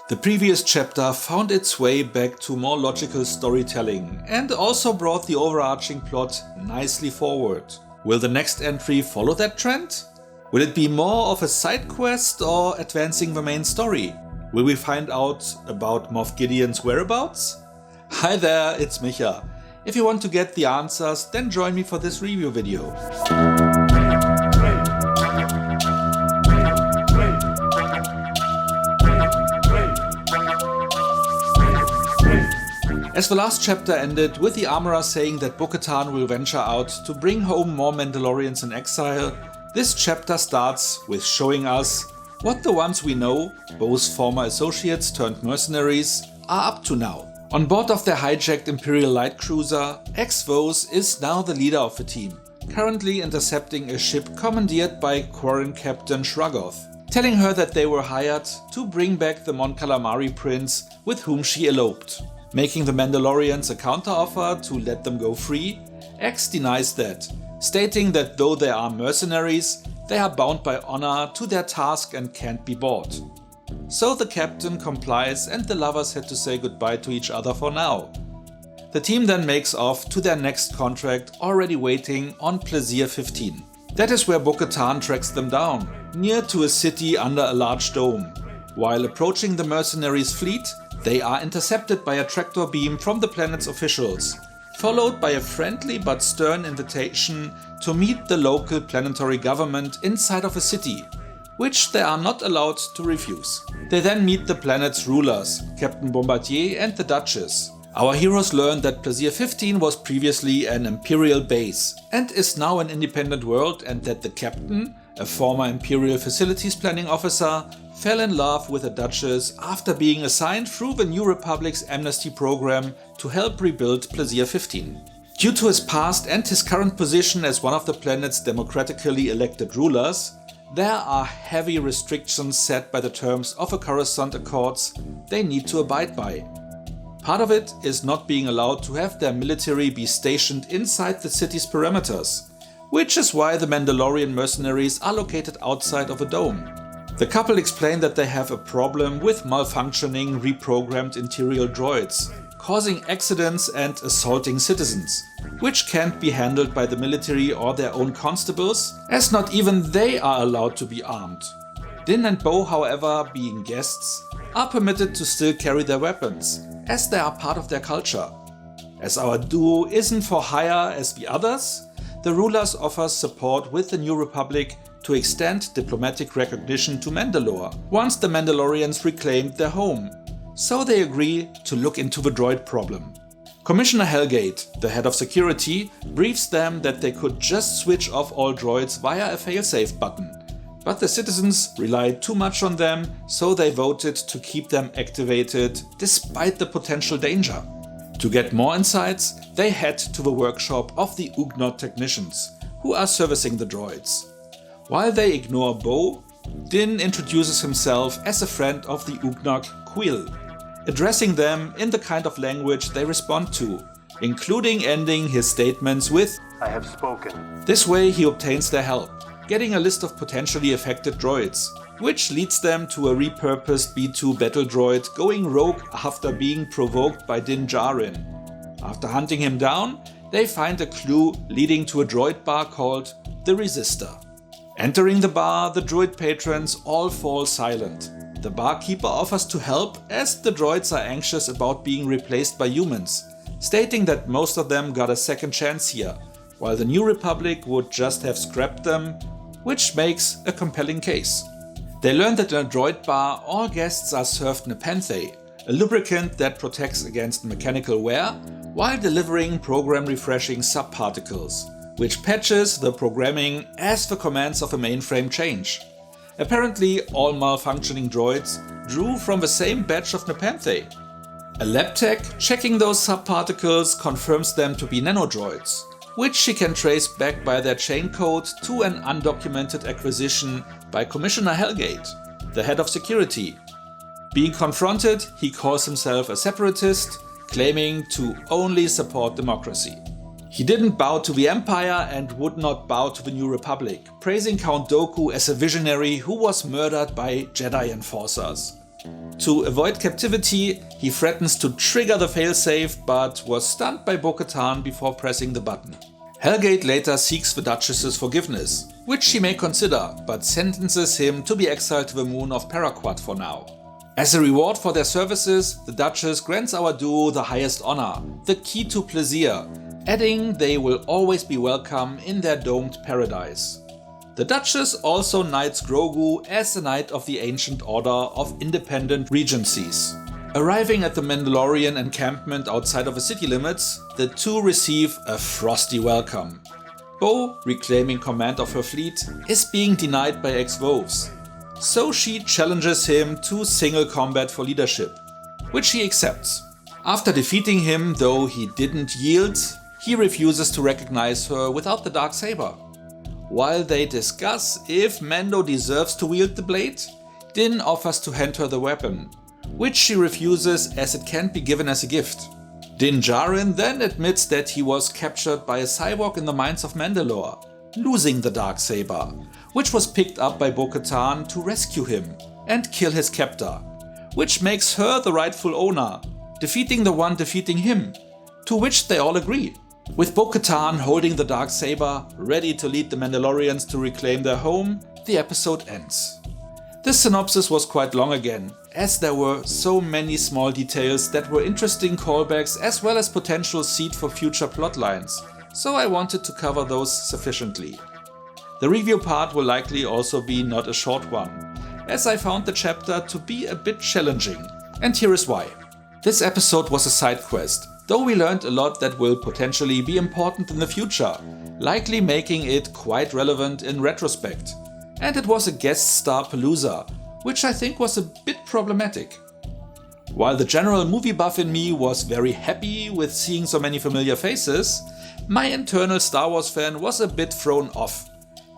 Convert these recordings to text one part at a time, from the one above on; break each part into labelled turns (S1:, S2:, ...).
S1: The previous chapter found its way back to more logical storytelling and also brought the overarching plot nicely forward. Will the next entry follow that trend? Will it be more of a side quest or advancing the main story? Will we find out about Moff Gideon's whereabouts? Hi there, it's Micha. If you want to get the answers, then join me for this review video. As the last chapter ended with the armorer saying that Bo-Katan will venture out to bring home more Mandalorians in exile, this chapter starts with showing us what the ones we know, both former associates turned mercenaries, are up to now. On board of their hijacked Imperial light cruiser, X-Vos is now the leader of the team, currently intercepting a ship commandeered by Quarren Captain Shrugoth, telling her that they were hired to bring back the Mon Calamari prince with whom she eloped. Making the Mandalorians a counteroffer to let them go free, X denies that, stating that though they are mercenaries, they are bound by honor to their task and can't be bought. So the captain complies and the lovers had to say goodbye to each other for now. The team then makes off to their next contract, already waiting on Plaisir 15. That is where Bo-Katan tracks them down, near to a city under a large dome. While approaching the mercenaries' fleet, they are intercepted by a tractor beam from the planet's officials, followed by a friendly but stern invitation to meet the local planetary government inside of a city, which they are not allowed to refuse. They then meet the planet's rulers, Captain Bombardier and the Duchess. Our heroes learn that Plaisir 15 was previously an Imperial base and is now an independent world, and that the captain, a former Imperial facilities planning officer, fell in love with the Duchess after being assigned through the New Republic's amnesty program to help rebuild Plaisir 15. Due to his past and his current position as one of the planet's democratically elected rulers, there are heavy restrictions set by the terms of the Coruscant Accords they need to abide by. Part of it is not being allowed to have their military be stationed inside the city's perimeters, which is why the Mandalorian mercenaries are located outside of a dome. The couple explain that they have a problem with malfunctioning, reprogrammed interior droids, causing accidents and assaulting citizens, which can't be handled by the military or their own constables, as not even they are allowed to be armed. Din and Bo, however, being guests, are permitted to still carry their weapons, as they are part of their culture. As our duo isn't for hire as the others, the rulers offer support with the New Republic to extend diplomatic recognition to Mandalore once the Mandalorians reclaimed their home, so they agree to look into the droid problem. Commissioner Helgate, the head of security, briefs them that they could just switch off all droids via a failsafe button, but the citizens relied too much on them, so they voted to keep them activated despite the potential danger. To get more insights, they head to the workshop of the Ugnaught technicians, who are servicing the droids. While they ignore Bo, Din introduces himself as a friend of the Ugnaught Quill, addressing them in the kind of language they respond to, including ending his statements with
S2: "I have spoken."
S1: This way he obtains their help, getting a list of potentially affected droids, which leads them to a repurposed B-2 battle droid going rogue after being provoked by Din Djarin. After hunting him down, they find a clue leading to a droid bar called the Resistor. Entering the bar, the droid patrons all fall silent. The barkeeper offers to help as the droids are anxious about being replaced by humans, stating that most of them got a second chance here, while the New Republic would just have scrapped them, which makes a compelling case. They learn that in a droid bar all guests are served nepenthe, a lubricant that protects against mechanical wear while delivering program-refreshing subparticles, which patches the programming as the commands of a mainframe change. Apparently, all malfunctioning droids drew from the same batch of nepenthe. A lab tech checking those subparticles confirms them to be nanodroids, which she can trace back by their chain code to an undocumented acquisition by Commissioner Helgate, the head of security. Being confronted, he calls himself a separatist, claiming to only support democracy. He didn't bow to the Empire and would not bow to the New Republic, praising Count Dooku as a visionary who was murdered by Jedi enforcers. To avoid captivity, he threatens to trigger the failsafe but was stunned by Bo-Katan before pressing the button. Helgate later seeks the Duchess's forgiveness, which she may consider, but sentences him to be exiled to the moon of Paraquat for now. As a reward for their services, the Duchess grants our duo the highest honor, the key to Plaisir, adding they will always be welcome in their domed paradise. The Duchess also knights Grogu as the Knight of the Ancient Order of Independent Regencies. Arriving at the Mandalorian encampment outside of the city limits, the two receive a frosty welcome. Bo, reclaiming command of her fleet, is being denied by ex-Voves, so she challenges him to single combat for leadership, which he accepts. After defeating him, though he didn't yield, he refuses to recognize her without the Darksaber. While they discuss if Mando deserves to wield the blade, Din offers to hand her the weapon, which she refuses as it can't be given as a gift. Din Djarin then admits that he was captured by a cyborg in the mines of Mandalore, losing the Darksaber, which was picked up by Bo-Katan to rescue him and kill his captor, which makes her the rightful owner, defeating the one defeating him, to which they all agree. With Bo-Katan holding the Darksaber, ready to lead the Mandalorians to reclaim their home, the episode ends. This synopsis was quite long again, as there were so many small details that were interesting callbacks as well as potential seed for future plotlines, so I wanted to cover those sufficiently. The review part will likely also be not a short one, as I found the chapter to be a bit challenging, and here is why. This episode was a side quest, though we learned a lot that will potentially be important in the future, likely making it quite relevant in retrospect. And it was a guest star palooza, which I think was a bit problematic. While the general movie buff in me was very happy with seeing so many familiar faces, my internal Star Wars fan was a bit thrown off,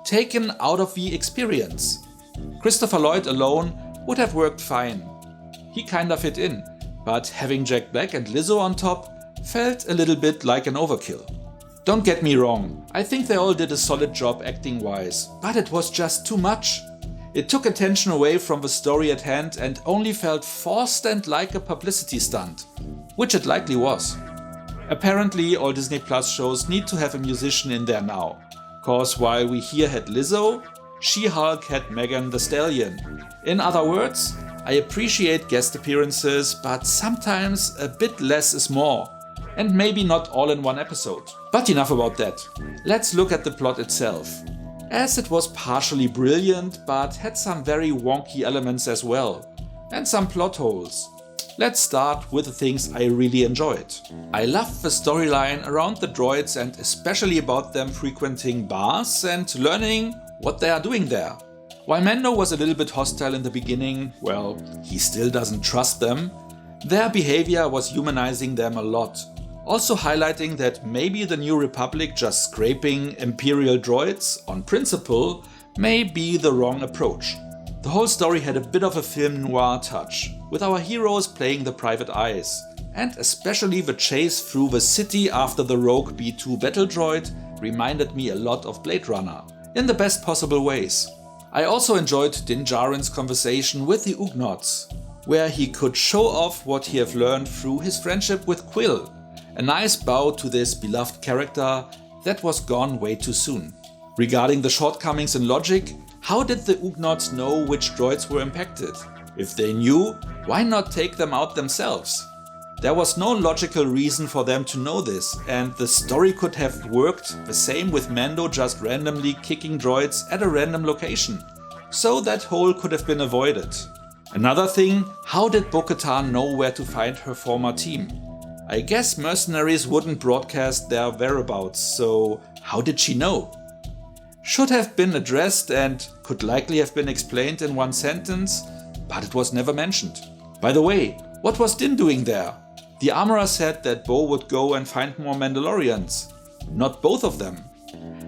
S1: taken out of the experience. Christopher Lloyd alone would have worked fine. He kinda fit in, but having Jack Black and Lizzo on top felt a little bit like an overkill. Don't get me wrong, I think they all did a solid job acting wise, but it was just too much. It took attention away from the story at hand and only felt forced and like a publicity stunt, which it likely was. Apparently all Disney Plus shows need to have a musician in there now, cause while we here had Lizzo, She-Hulk had Megan Thee Stallion. In other words, I appreciate guest appearances, but sometimes a bit less is more, and maybe not all in one episode. But enough about that. Let's look at the plot itself, as it was partially brilliant but had some very wonky elements as well, and some plot holes. Let's start with the things I really enjoyed. I loved the storyline around the droids and especially about them frequenting bars and learning what they are doing there. While Mando was a little bit hostile in the beginning, well, he still doesn't trust them, their behavior was humanizing them a lot. Also highlighting that maybe the New Republic just scraping Imperial droids on principle may be the wrong approach. The whole story had a bit of a film noir touch, with our heroes playing the private eyes, and especially the chase through the city after the rogue B-2 battle droid reminded me a lot of Blade Runner, in the best possible ways. I also enjoyed Din Djarin's conversation with the Ugnaughts, where he could show off what he had learned through his friendship with Quill. A nice bow to this beloved character that was gone way too soon. Regarding the shortcomings in logic, how did the Ugnaughts know which droids were impacted? If they knew, why not take them out themselves? There was no logical reason for them to know this, and the story could have worked the same with Mando just randomly kicking droids at a random location. So that hole could have been avoided. Another thing, how did Bo-Katan know where to find her former team? I guess mercenaries wouldn't broadcast their whereabouts, so how did she know? Should have been addressed and could likely have been explained in one sentence, but it was never mentioned. By the way, what was Din doing there? The armorer said that Bo would go and find more Mandalorians. Not both of them.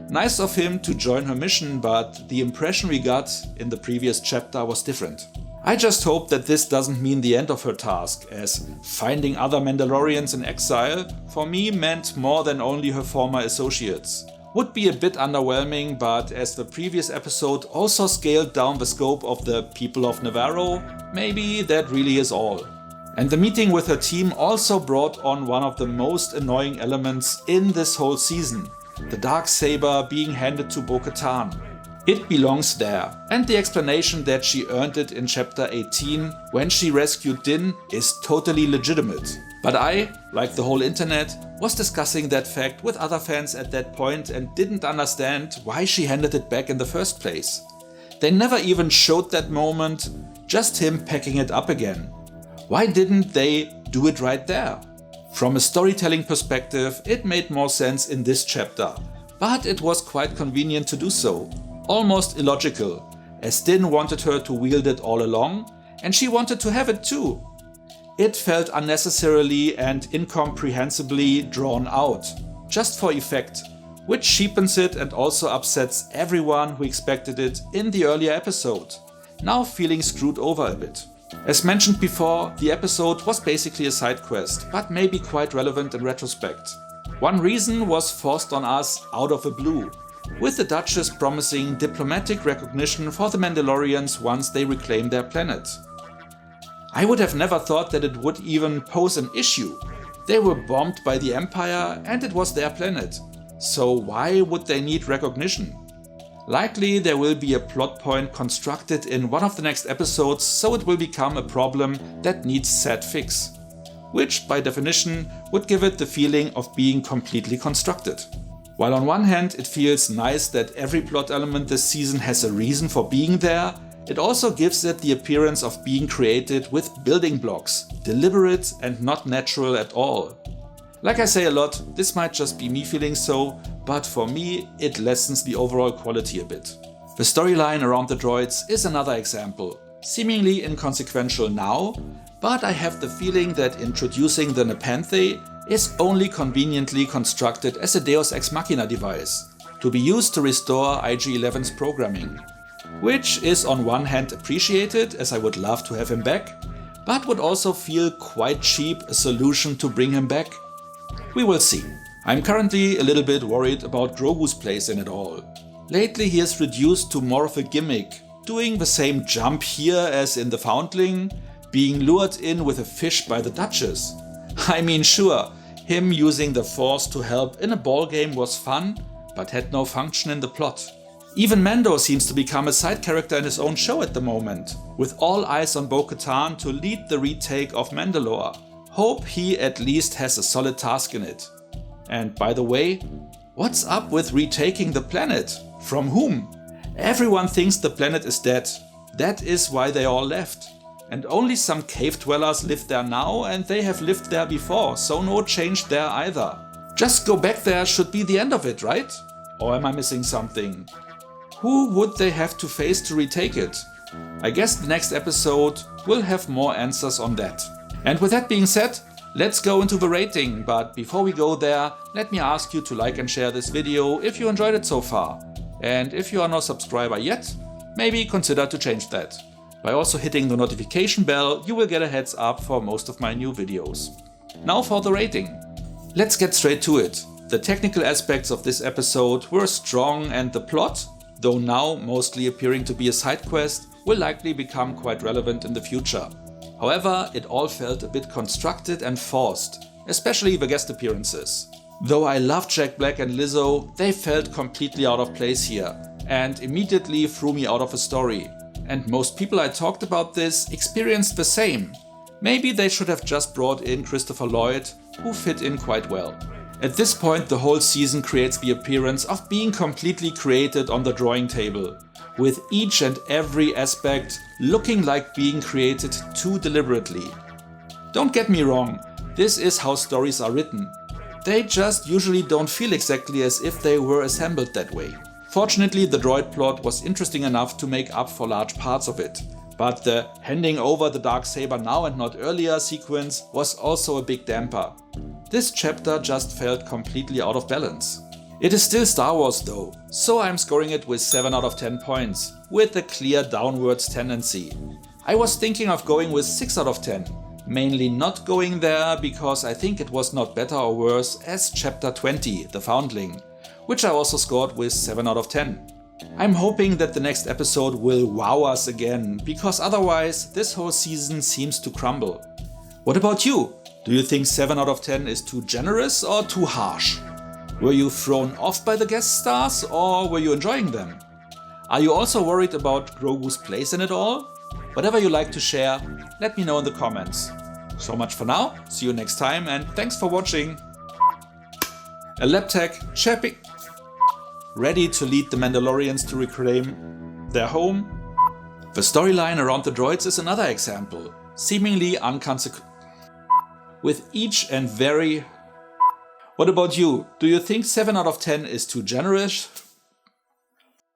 S1: Nice of him to join her mission, but the impression we got in the previous chapter was different. I just hope that this doesn't mean the end of her task, as finding other Mandalorians in exile for me meant more than only her former associates. would be a bit underwhelming, but as the previous episode also scaled down the scope of the people of Navarro, maybe that really is all. And the meeting with her team also brought on one of the most annoying elements in this whole season, the Darksaber being handed to Bo-Katan. It belongs there, and the explanation that she earned it in chapter 18 when she rescued Din is totally legitimate. But I, like the whole internet, was discussing that fact with other fans at that point and didn't understand why she handed it back in the first place. They never even showed that moment, just him packing it up again. Why didn't they do it right there? From a storytelling perspective, it made more sense in this chapter, but it was quite convenient to do so. Almost illogical, as Din wanted her to wield it all along, and she wanted to have it too. It felt unnecessarily and incomprehensibly drawn out, just for effect, which cheapens it and also upsets everyone who expected it in the earlier episode, now feeling screwed over a bit. As mentioned before, the episode was basically a side quest, but maybe quite relevant in retrospect. One reason was forced on us out of the blue, with the Duchess promising diplomatic recognition for the Mandalorians once they reclaim their planet. I would have never thought that it would even pose an issue. They were bombed by the Empire and it was their planet, so why would they need recognition? Likely there will be a plot point constructed in one of the next episodes, so it will become a problem that needs sad fix, which by definition would give it the feeling of being completely constructed. While on one hand it feels nice that every plot element this season has a reason for being there, it also gives it the appearance of being created with building blocks, deliberate and not natural at all. Like I say a lot, this might just be me feeling so, but for me it lessens the overall quality a bit. The storyline around the droids is another example, seemingly inconsequential now, but I have the feeling that introducing the Nepenthe is only conveniently constructed as a Deus Ex Machina device, to be used to restore IG-11's programming. Which is on one hand appreciated, as I would love to have him back, but would also feel quite cheap a solution to bring him back. We will see. I'm currently a little bit worried about Grogu's place in it all. Lately he is reduced to more of a gimmick, doing the same jump here as in The Foundling, being lured in with a fish by the Duchess. I mean sure, him using the Force to help in a ball game was fun, but had no function in the plot. Even Mando seems to become a side character in his own show at the moment, with all eyes on Bo-Katan to lead the retake of Mandalore. Hope he at least has a solid task in it. And by the way, what's up with retaking the planet? From whom? Everyone thinks the planet is dead. That is why they all left. And only some cave dwellers live there now, and they have lived there before, so no change there either. Just go back there should be the end of it, right? Or am I missing something? Who would they have to face to retake it? I guess the next episode will have more answers on that. And with that being said, let's go into the rating, but before we go there, let me ask you to like and share this video if you enjoyed it so far. And if you are not a subscriber yet, maybe consider to change that. By also hitting the notification bell, you will get a heads up for most of my new videos. Now for the rating. Let's get straight to it. The technical aspects of this episode were strong and the plot, though now mostly appearing to be a side quest, will likely become quite relevant in the future. However, it all felt a bit constructed and forced, especially the guest appearances. Though I loved Jack Black and Lizzo, they felt completely out of place here, and immediately threw me out of the story. And most people I talked about this experienced the same. Maybe they should have just brought in Christopher Lloyd, who fit in quite well. At this point the whole season creates the appearance of being completely created on the drawing table, with each and every aspect looking like being created too deliberately. Don't get me wrong, this is how stories are written. They just usually don't feel exactly as if they were assembled that way. Fortunately, the droid plot was interesting enough to make up for large parts of it, but the handing over the Darksaber now and not earlier sequence was also a big damper. This chapter just felt completely out of balance. It is still Star Wars though, so I'm scoring it with 7 out of 10 points, with a clear downwards tendency. I was thinking of going with 6 out of 10, mainly not going there because I think it was not better or worse as chapter 20, The Foundling, which I also scored with 7 out of 10. I'm hoping that the next episode will wow us again, because otherwise this whole season seems to crumble. What about you? Do you think 7 out of 10 is too generous or too harsh? Were you thrown off by the guest stars or were you enjoying them? Are you also worried about Grogu's place in it all? Whatever you like to share, let me know in the comments. So much for now, see you next time and thanks for watching. A lab tech, Chappy, ready to lead the Mandalorians to reclaim their home. The storyline around the droids is another example, seemingly inconsequential. With each and very... What about you? Do you think 7 out of 10 is too generous?